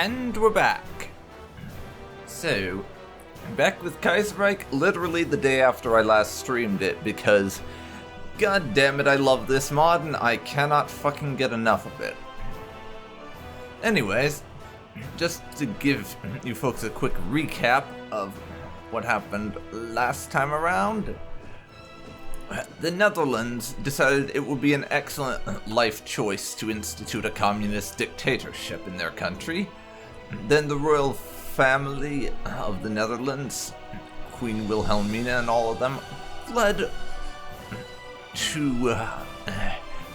And we're back. So, back with Kaiserreich literally the day after I last streamed it because, god damn it, I love this mod and I cannot fucking get enough of it. Anyways, just to give you folks a quick recap of what happened last time around, the Netherlands decided it would be an excellent life choice to institute a communist dictatorship in their country. Then the royal family of the Netherlands, Queen Wilhelmina and all of them, fled to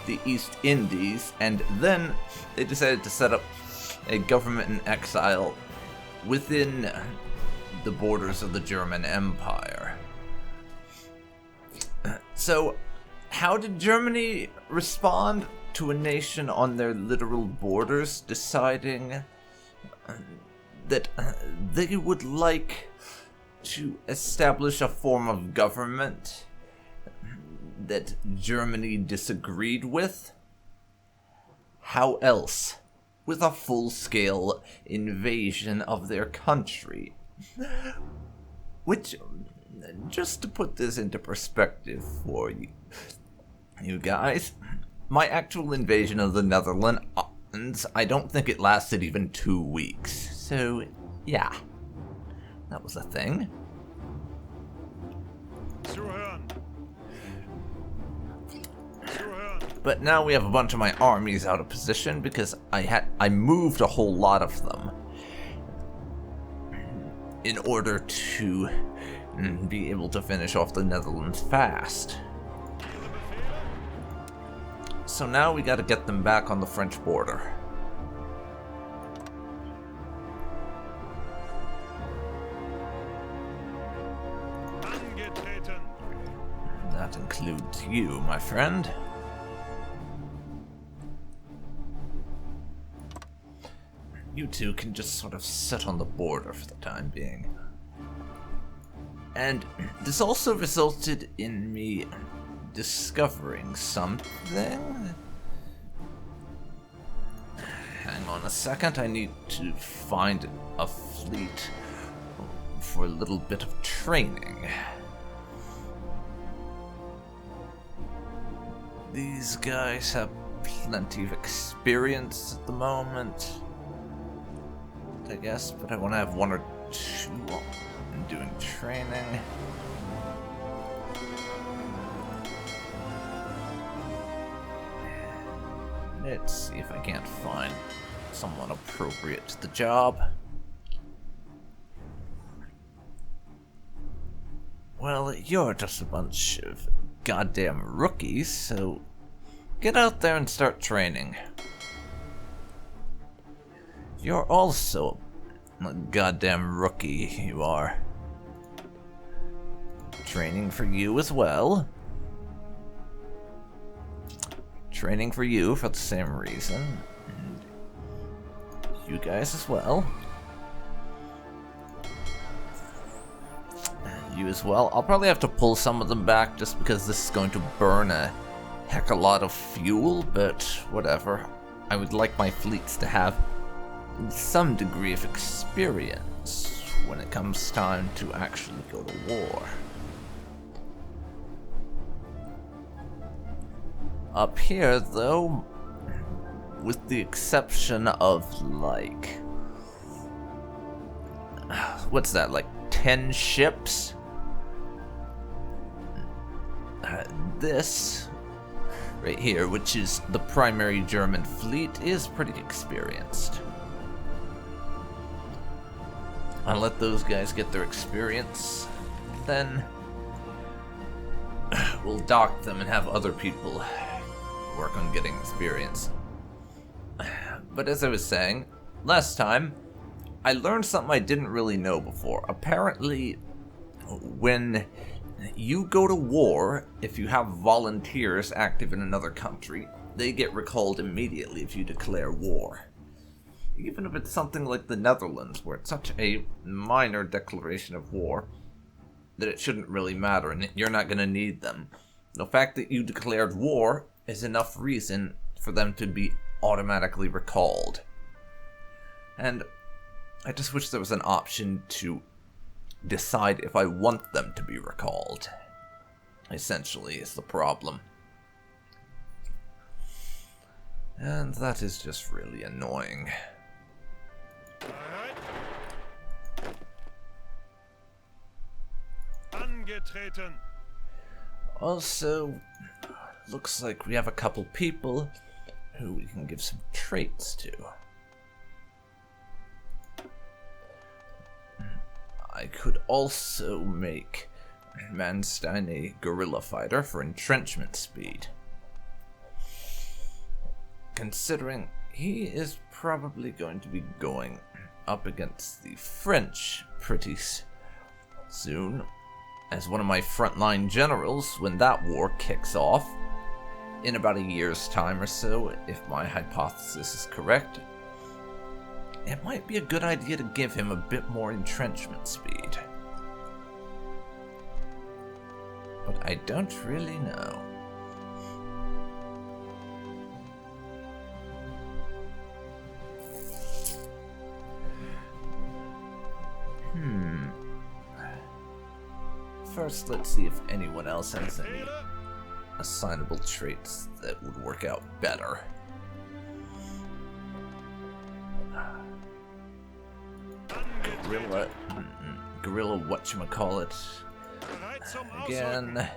the East Indies, and then they decided to set up a government in exile within the borders of the German Empire. So, how did Germany respond to a nation on their literal borders deciding that they would like to establish a form of government that Germany disagreed with? How else? With a full-scale invasion of their country. Which, just to put this into perspective for you guys, my actual invasion of the Netherlands, I don't think it lasted even 2 weeks. So, yeah, that was a thing. But now we have a bunch of my armies out of position because I moved a whole lot of them in order to be able to finish off the Netherlands fast. So now we gotta get them back on the French border. That includes you, my friend. You two can just sort of sit on the border for the time being. And this also resulted in me discovering something. Hang on a second, I need to find a fleet for a little bit of training. These guys have plenty of experience at the moment, I guess, but I want to have 1 or 2 in doing training. Let's see if I can't find someone appropriate to the job. Well, you're just a bunch of goddamn rookies, so get out there and start training. You're also a goddamn rookie, you are. Training for you as well. Training for you for the same reason. And you guys as well. You as well. I'll probably have to pull some of them back just because this is going to burn a heck of a lot of fuel, but whatever. I would like my fleets to have some degree of experience when it comes time to actually go to war. Up here, though, with the exception of, like, what's that, like 10 ships? This right here, which is the primary German fleet, is pretty experienced. I'll let those guys get their experience, then we'll dock them and have other people work on getting experience. But as I was saying, last time, I learned something I didn't really know before. Apparently, when you go to war, if you have volunteers active in another country, they get recalled immediately if you declare war. Even if it's something like the Netherlands, where it's such a minor declaration of war that it shouldn't really matter and you're not going to need them. The fact that you declared war is enough reason for them to be automatically recalled. And I just wish there was an option to decide if I want them to be recalled. Essentially, is the problem. And that is just really annoying. Angetreten. Also, looks like we have a couple people who we can give some traits to. I could also make Manstein a guerrilla fighter for entrenchment speed. Considering he is probably going to be going up against the French pretty soon, as one of my frontline generals when that war kicks off, in about a year's time or so, if my hypothesis is correct. It might be a good idea to give him a bit more entrenchment speed. But I don't really know. First, let's see if anyone else has any assignable traits that would work out better. Guerrilla whatchamacallit. Again.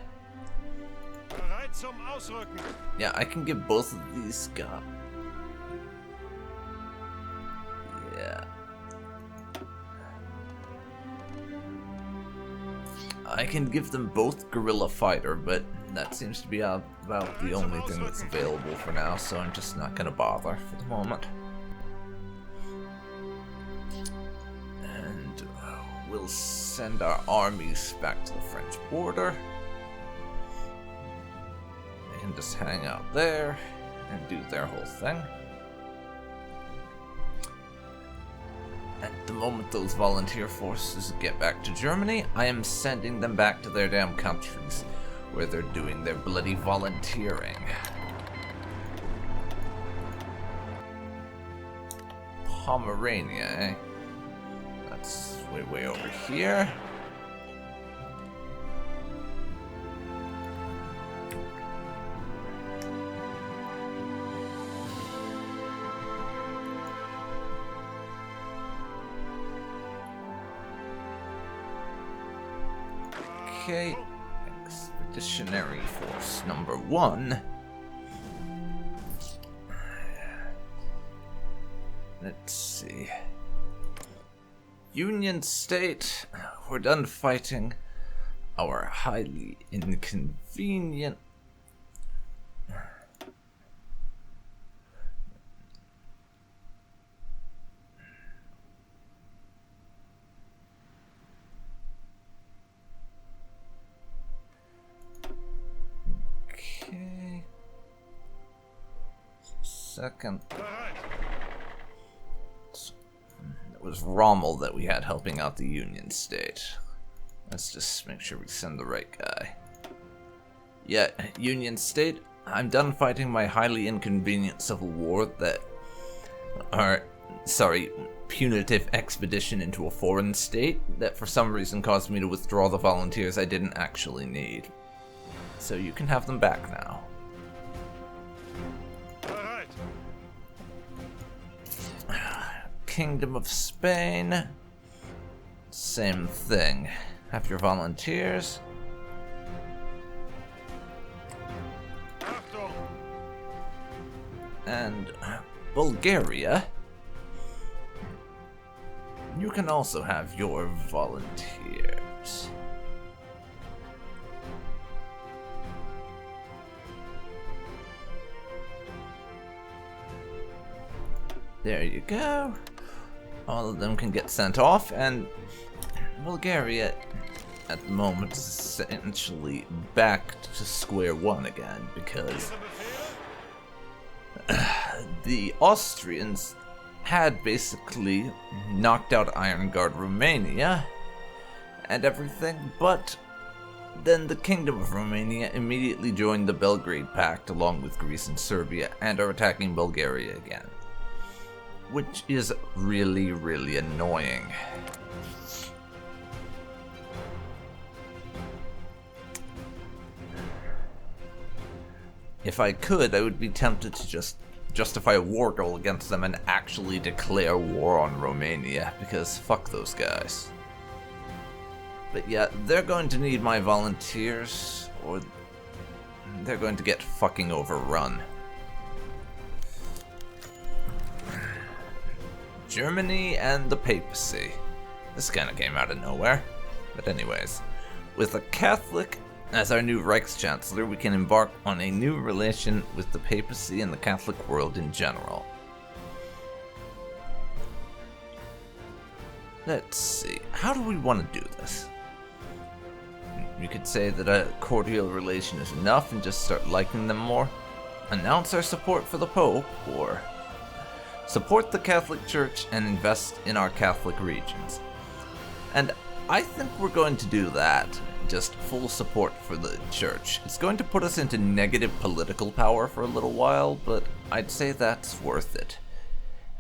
Yeah, I can give both of these guys. Yeah. I can give them both guerrilla fighter, but that seems to be about the only thing that's available for now, so I'm just not gonna bother for the moment. And we'll send our armies back to the French border. They can just hang out there and do their whole thing. At the moment those volunteer forces get back to Germany, I am sending them back to their damn countries, where they're doing their bloody volunteering. Pomerania, eh? That's way over here. Okay, Expeditionary Force number 1. Let's see. Union State, we're done fighting our highly inconvenient second. It was Rommel that we had helping out the Union State. Let's just make sure we send the right guy. Yeah, Union State, I'm done fighting my highly inconvenient civil war punitive expedition into a foreign state that for some reason caused me to withdraw the volunteers I didn't actually need. So you can have them back now. Kingdom of Spain, same thing. Have your volunteers. And Bulgaria, you can also have your volunteers. There you go. All of them can get sent off, and Bulgaria at the moment is essentially back to square one again, because the Austrians had basically knocked out Iron Guard Romania and everything, but then the Kingdom of Romania immediately joined the Belgrade Pact along with Greece and Serbia and are attacking Bulgaria again. which is really, really annoying. If I could, I would be tempted to just justify a war goal against them and actually declare war on Romania, because fuck those guys. But yeah, they're going to need my volunteers, or they're going to get fucking overrun. Germany and the papacy. This kind of came out of nowhere. But anyways, with a Catholic as our new Reichschancellor, we can embark on a new relation with the papacy and the Catholic world in general. Let's see, how do we want to do this? You could say that a cordial relation is enough and just start liking them more. Announce our support for the Pope, or support the Catholic Church and invest in our Catholic regions. And I think we're going to do that. Just full support for the Church. It's going to put us into negative political power for a little while, but I'd say that's worth it.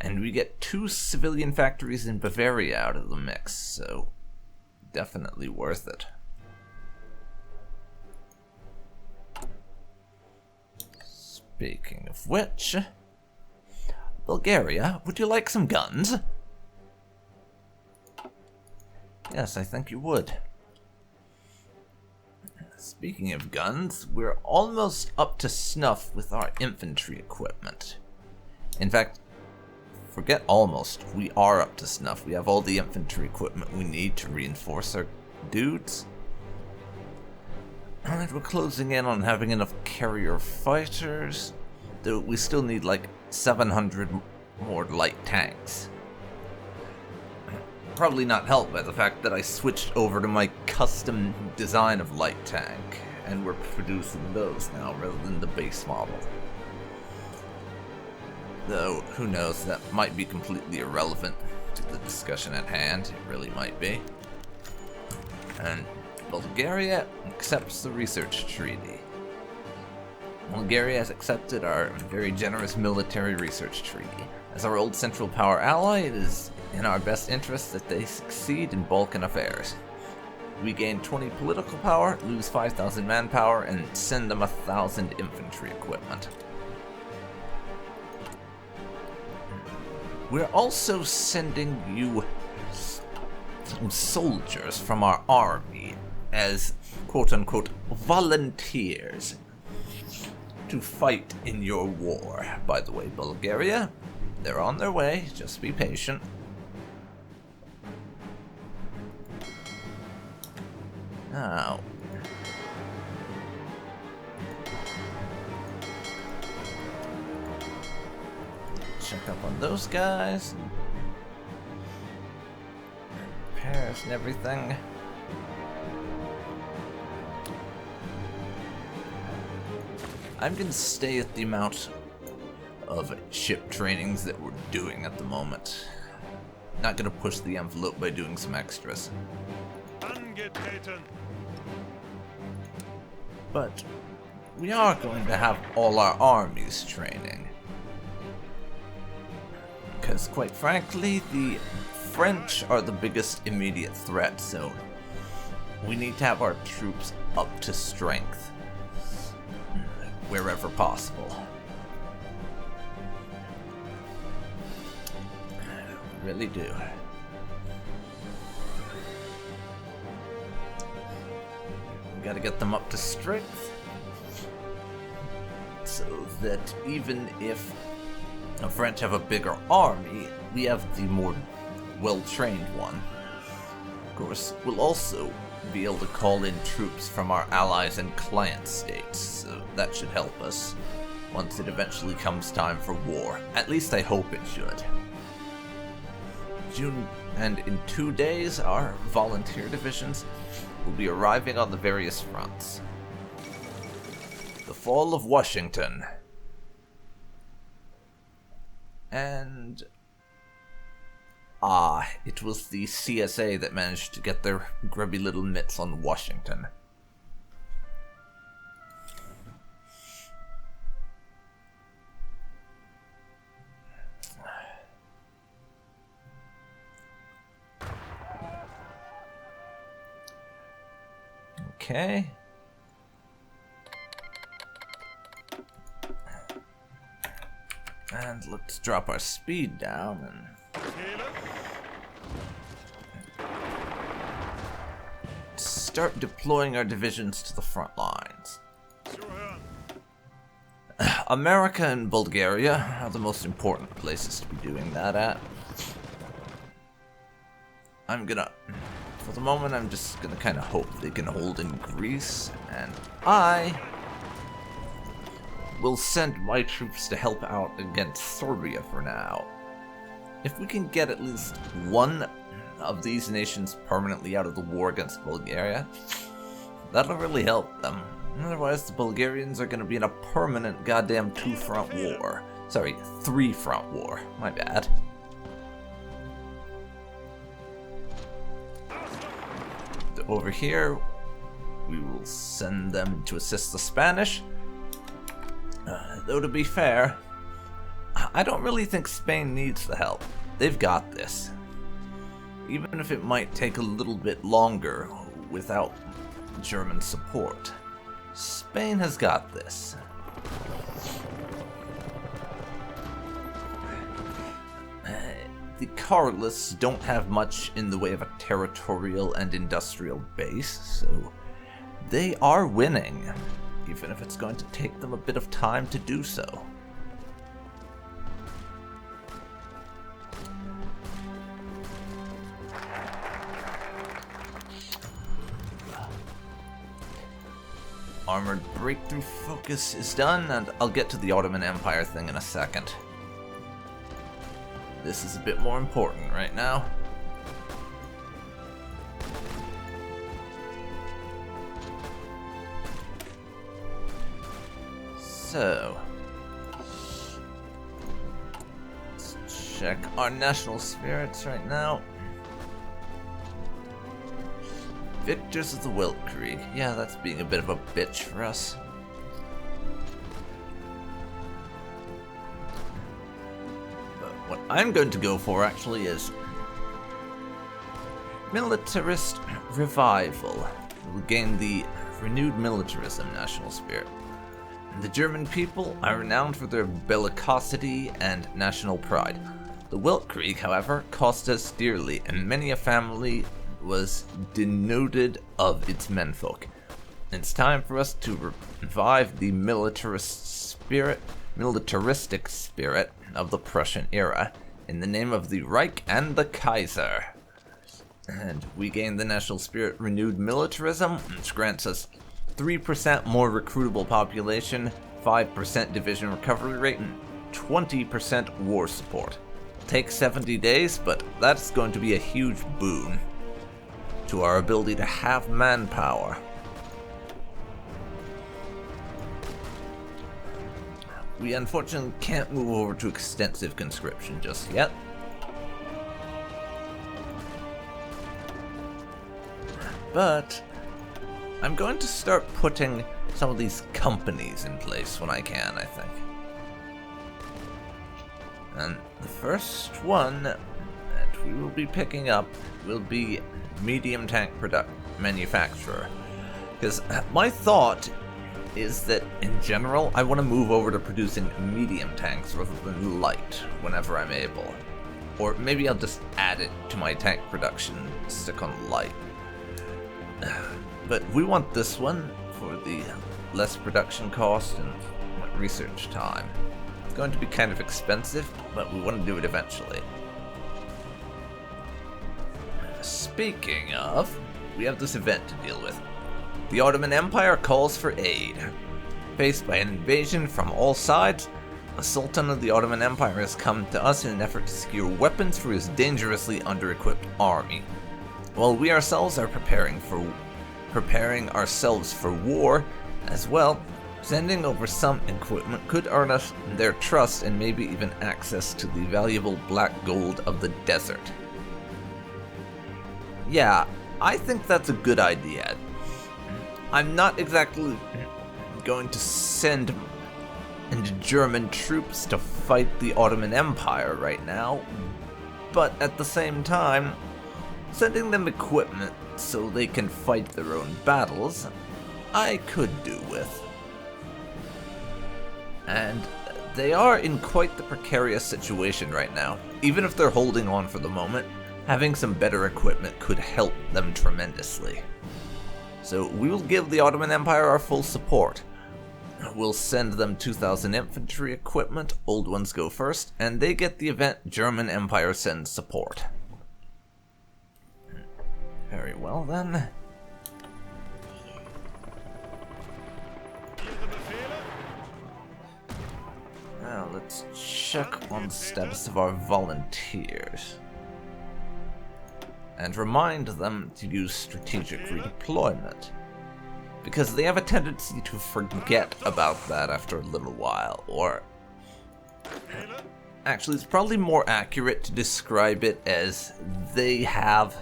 And we get 2 civilian factories in Bavaria out of the mix, so definitely worth it. Speaking of which, Bulgaria, would you like some guns? Yes, I think you would. Speaking of guns, we're almost up to snuff with our infantry equipment. In fact, forget almost, we are up to snuff. We have all the infantry equipment we need to reinforce our dudes. And we're closing in on having enough carrier fighters, though we still need like 700 more light tanks. Probably not helped by the fact that I switched over to my custom design of light tank, and we're producing those now rather than the base model. Though, who knows, that might be completely irrelevant to the discussion at hand. It really might be. And Bulgaria accepts the research treaty. Bulgaria has accepted our very generous military research treaty. As our old Central Power ally, it is in our best interest that they succeed in Balkan affairs. We gain 20 political power, lose 5,000 manpower, and send them 1,000 infantry equipment. We're also sending you some soldiers from our army as quote-unquote volunteers to fight in your war. By the way, Bulgaria, they're on their way, just be patient. Now, check up on those guys. Repairs and everything. I'm gonna stay at the amount of ship trainings that we're doing at the moment. Not gonna push the envelope by doing some extras. But we are going to have all our armies training. Because quite frankly, the French are the biggest immediate threat, so we need to have our troops up to strength wherever possible. We really do. We gotta get them up to strength so that even if the French have a bigger army, we have the more well-trained one. Of course, we'll also be able to call in troops from our allies and client states, so that should help us once it eventually comes time for war. At least I hope it should. June, and in 2 days, our volunteer divisions will be arriving on the various fronts. The fall of Washington. And it was the CSA that managed to get their grubby little mitts on Washington. Okay. And let's drop our speed down and start deploying our divisions to the front lines. America and Bulgaria are the most important places to be doing that at. For the moment, I'm just gonna kind of hope they can hold in Greece, and I will send my troops to help out against Serbia for now. If we can get at least one of these nations permanently out of the war against Bulgaria, that'll really help them. Otherwise, the Bulgarians are going to be in a permanent goddamn two-front war. Sorry, three-front war. My bad. Over here, we will send them to assist the Spanish. Though to be fair, I don't really think Spain needs the help. They've got this. Even if it might take a little bit longer without German support. Spain has got this. The Carlists don't have much in the way of a territorial and industrial base, so they are winning, even if it's going to take them a bit of time to do so. Armored breakthrough focus is done, and I'll get to the Ottoman Empire thing in a second. This is a bit more important right now. So, let's check our national spirits right now. Victors of the Weltkrieg. Yeah, that's being a bit of a bitch for us. But what I'm going to go for, actually, is militarist revival. We'll gain the renewed militarism national spirit. The German people are renowned for their bellicosity and national pride. The Weltkrieg, however, cost us dearly, and many a family was denuded of its menfolk. It's time for us to revive the militaristic spirit of the Prussian era in the name of the Reich and the Kaiser. And we gain the national spirit renewed militarism, which grants us 3% more recruitable population, 5% division recovery rate, and 20% war support. It'll take 70 days, but that's going to be a huge boon to our ability to have manpower. We unfortunately can't move over to extensive conscription just yet. But I'm going to start putting some of these companies in place when I can, I think. And the first one that we will be picking up will be medium tank manufacturer. Because my thought is that in general I want to move over to producing medium tanks rather than light whenever I'm able. Or maybe I'll just add it to my tank production and stick on light. But we want this one for the less production cost and research time. It's going to be kind of expensive, but we want to do it eventually. Speaking of, we have this event to deal with. The Ottoman Empire calls for aid. Faced by an invasion from all sides, the Sultan of the Ottoman Empire has come to us in an effort to secure weapons for his dangerously under-equipped army. While we ourselves are preparing ourselves for war as well, sending over some equipment could earn us their trust and maybe even access to the valuable black gold of the desert. Yeah, I think that's a good idea. I'm not exactly going to send German troops to fight the Ottoman Empire right now, but at the same time, sending them equipment so they can fight their own battles, I could do with. And they are in quite the precarious situation right now. Even if they're holding on for the moment, having some better equipment could help them tremendously. So we will give the Ottoman Empire our full support. We'll send them 2,000 infantry equipment, old ones go first, and they get the event German Empire sends support. Very well then. Now let's check on the status of our volunteers. And remind them to use strategic redeployment. Because they have a tendency to forget about that after a little while, or... Actually, it's probably more accurate to describe it as they have...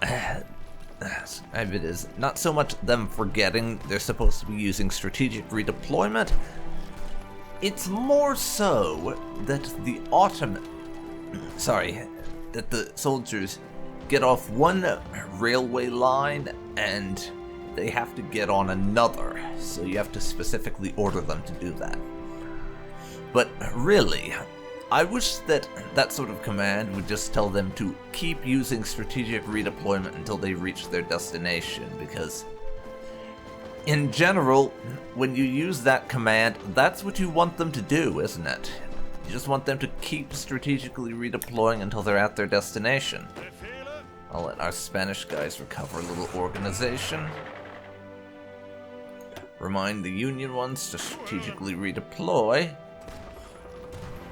it is not so much them forgetting they're supposed to be using strategic redeployment, it's more so that the that the soldiers get off one railway line and they have to get on another, so you have to specifically order them to do that. But really, I wish that that sort of command would just tell them to keep using strategic redeployment until they reach their destination, because in general, when you use that command, that's what you want them to do, isn't it? You just want them to keep strategically redeploying until they're at their destination. I'll let our Spanish guys recover a little organization. Remind the Union ones to strategically redeploy.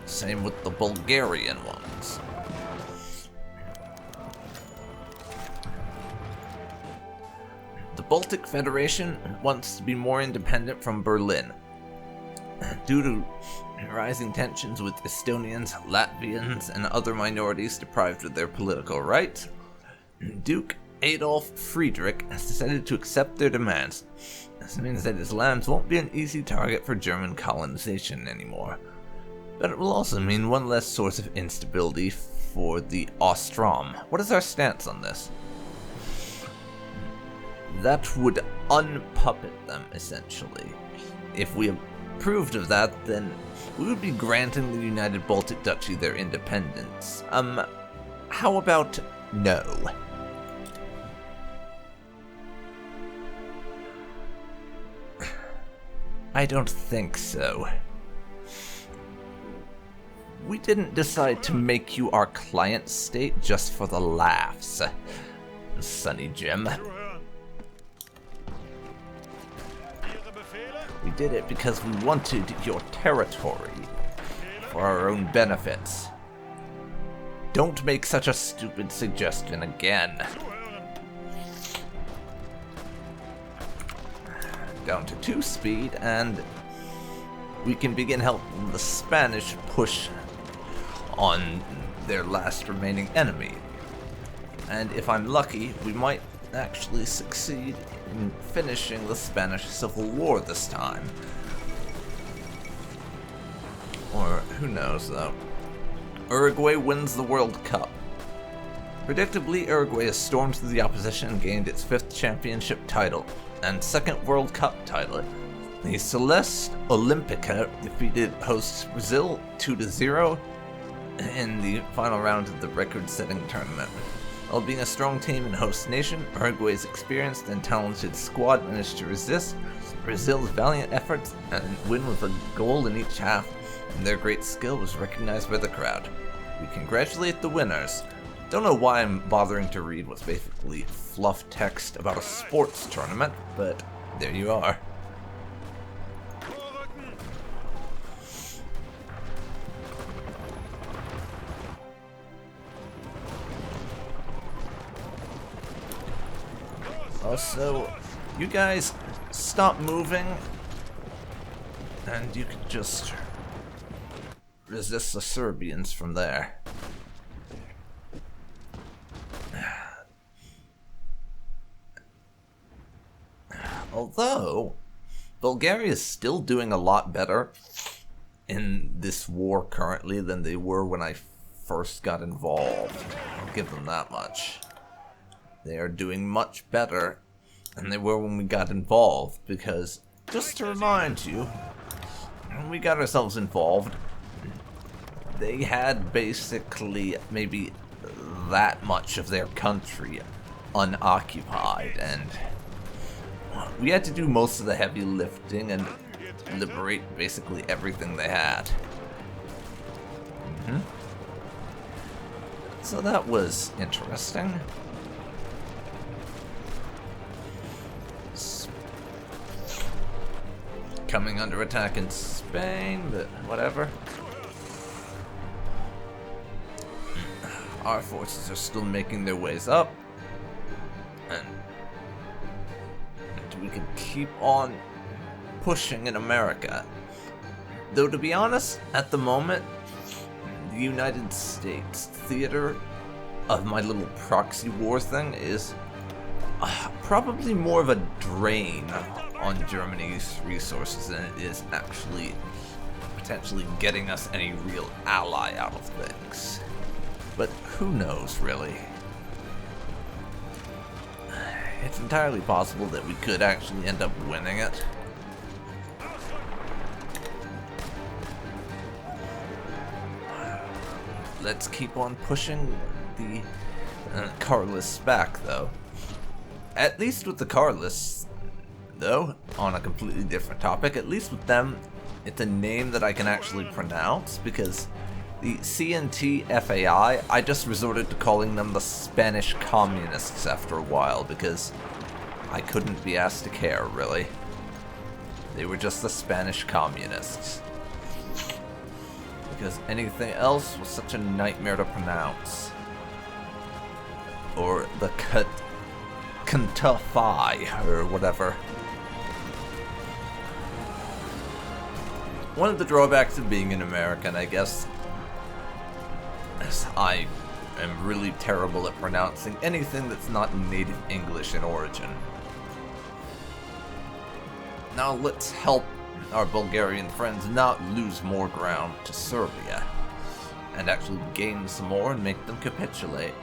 Same with the Bulgarian ones. The Baltic Federation wants to be more independent from Berlin. Due to rising tensions with Estonians, Latvians, and other minorities deprived of their political rights, Duke Adolf Friedrich has decided to accept their demands. This means that his lands won't be an easy target for German colonization anymore. But it will also mean one less source of instability for the Ostrom. What is our stance on this? That would unpuppet them, essentially. If we approved of that, then we would be granting the United Baltic Duchy their independence. How about no? I don't think so. We didn't decide to make you our client state just for the laughs, Sonny Jim. We did it because we wanted your territory for our own benefits. Don't make such a stupid suggestion again. Down to 2 speed, and we can begin helping the Spanish push on their last remaining enemy. And if I'm lucky, we might actually succeed in finishing the Spanish Civil War this time. Or who knows, though. Uruguay wins the World Cup. Predictably, Uruguay has stormed through the opposition and gained its 5th championship title and 2nd World Cup title. The Celeste Olympica defeated hosts Brazil 2-0 in the final round of the record-setting tournament. While being a strong team and host nation, Uruguay's experienced and talented squad managed to resist Brazil's valiant efforts and win with a goal in each half, and their great skill was recognized by the crowd. We congratulate the winners. Don't know why I'm bothering to read what's basically fluff text about a sports tournament, but there you are. Also, you guys stop moving, and you can just resist the Serbians from there. Although, Bulgaria is still doing a lot better in this war currently than they were when I first got involved. I'll give them that much. they are doing much better than they were when we got involved, because, just to remind you, when we got ourselves involved, they had basically maybe that much of their country unoccupied, and we had to do most of the heavy lifting and liberate basically everything they had. So that was interesting. Coming under attack in Spain, but whatever. Our forces are still making their ways up, and we can keep on pushing in America. Though, to be honest, at the moment, the United States theater of my little proxy war thing is probably more of a drain on Germany's resources than it is actually potentially getting us any real ally out of things. But who knows, really? It's entirely possible that we could actually end up winning it. Let's keep on pushing the Carlists back, though. At least with the Carlists, though, on a completely different topic, at least with them, it's a name that I can actually pronounce, because the CNT FAI, I just resorted to calling them the Spanish Communists after a while, because I couldn't be asked to care, really. They were just the Spanish Communists. Because anything else was such a nightmare to pronounce. Or the Kantafai, or whatever. One of the drawbacks of being an American, I guess, is I am really terrible at pronouncing anything that's not native English in origin. Now let's help our Bulgarian friends not lose more ground to Serbia, and actually gain some more and make them capitulate.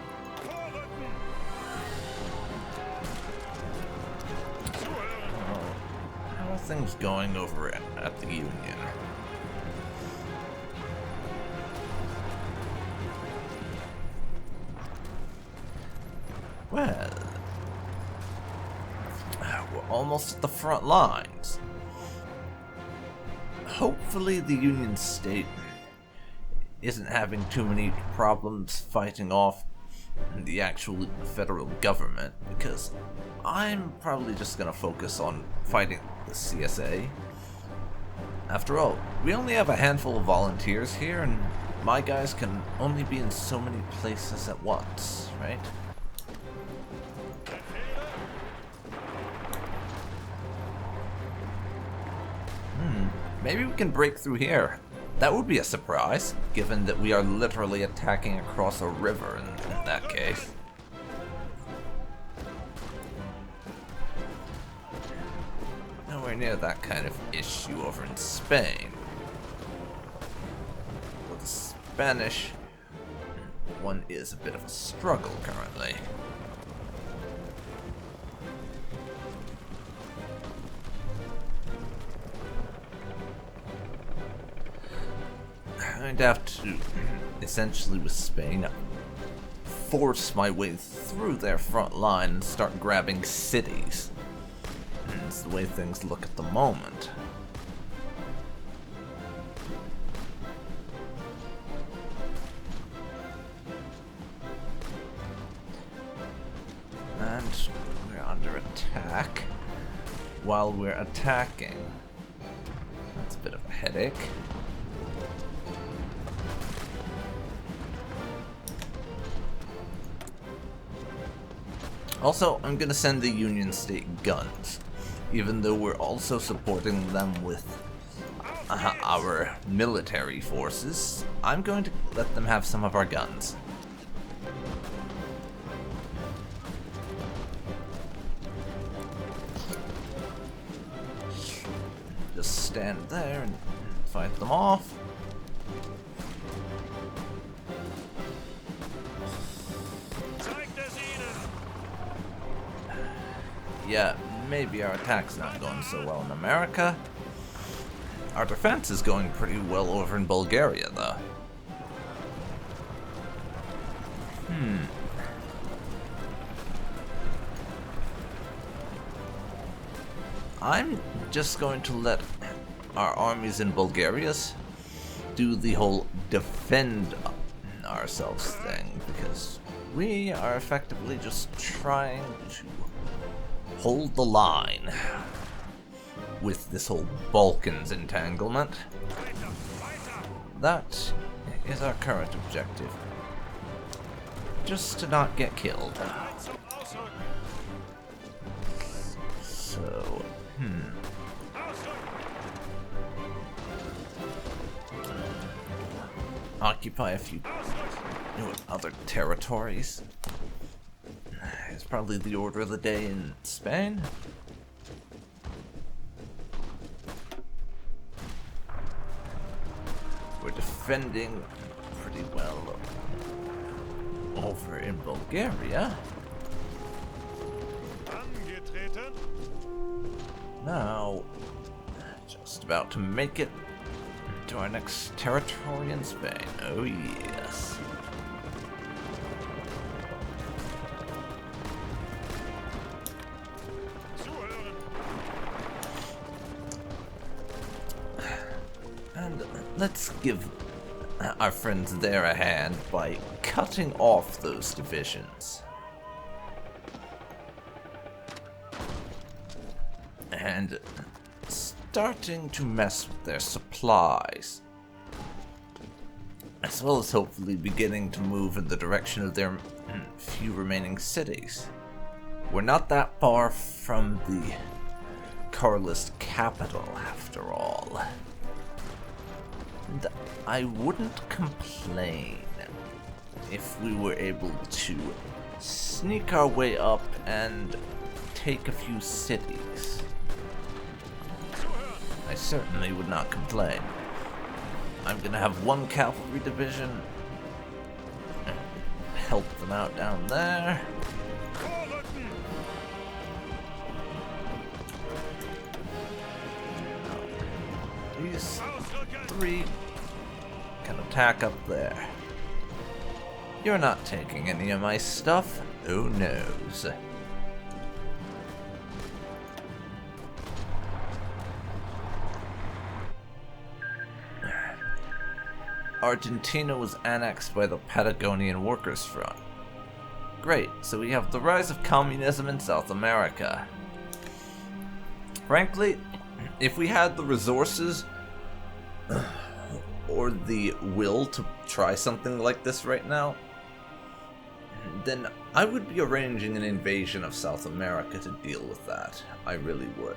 How are things going over at the Union? Well, we're almost at the front lines. Hopefully the Union State isn't having too many problems fighting off the actual federal government, because I'm probably just gonna focus on fighting the CSA. After all, we only have a handful of volunteers here, and my guys can only be in so many places at once, right? Maybe we can break through here. That would be a surprise, given that we are literally attacking across a river in that case. Nowhere near that kind of issue over in Spain. With the Spanish, one is a bit of a struggle currently. I'm going to have to, essentially with Spain, force my way through their front line and start grabbing cities. And it's the way things look at the moment. And we're under attack while we're attacking. That's a bit of a headache. Also, I'm gonna send the Union State guns, even though we're also supporting them with our military forces. I'm going to let them have some of our guns. Just stand there and fight them off. Yeah, maybe our attack's not going so well in America. Our defense is going pretty well over in Bulgaria, though. I'm just going to let our armies in Bulgaria do the whole defend ourselves thing, because we are effectively just trying to hold the line with this whole Balkans entanglement. That is our current objective. Just to not get killed. So, occupy a few other territories. It's probably the order of the day in Spain. We're defending pretty well over in Bulgaria. Now, just about to make it to our next territory in Spain. Oh yes. And let's give our friends there a hand by cutting off those divisions. And starting to mess with their supplies, as well as hopefully beginning to move in the direction of their few remaining cities. We're not that far from the Carlist capital, after all. And I wouldn't complain if we were able to sneak our way up and take a few cities. I certainly would not complain. I'm gonna have one cavalry division help them out down there. These three can attack up there. You're not taking any of my stuff. Who knows? Argentina was annexed by the Patagonian Workers' Front. Great, so we have the rise of communism in South America. Frankly, if we had the resources or the will to try something like this right now, then I would be arranging an invasion of South America to deal with that. I really would.